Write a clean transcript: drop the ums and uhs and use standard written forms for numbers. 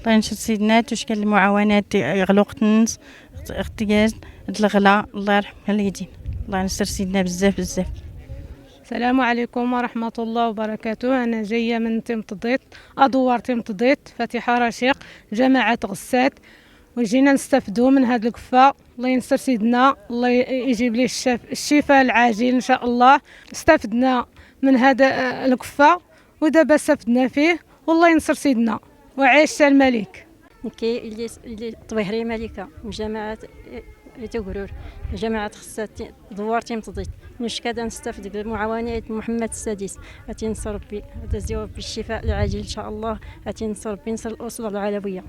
الله ينشر سيدنا تشكل المعاونات غلوقتنس اختياج الغلا الله يرحم اليدين. الله ينصر سيدنا بزاف بزاف. السلام عليكم ورحمة الله وبركاته. أنا جاية من تمتضيط، أدوار تمتضيط، فاتحة رشيق، جماعة غسات، وجينا نستفدوا من هذه القفة. الله ينصر سيدنا، الله يجيب لي الشفاء العاجل إن شاء الله. استفدنا من هذا القفة ودابا استفدنا فيه، والله ينصر سيدنا وعيش الملك. كي اللي طويهري ملكة من جماعة تقرور جماعة خصات دوار تمتضيط نشكا نستفد بالمعاونات محمد السادس أتي نصر ربي بالشفاء العاجل إن شاء الله. أتي نصر ربي نصر الأسرة العلوية.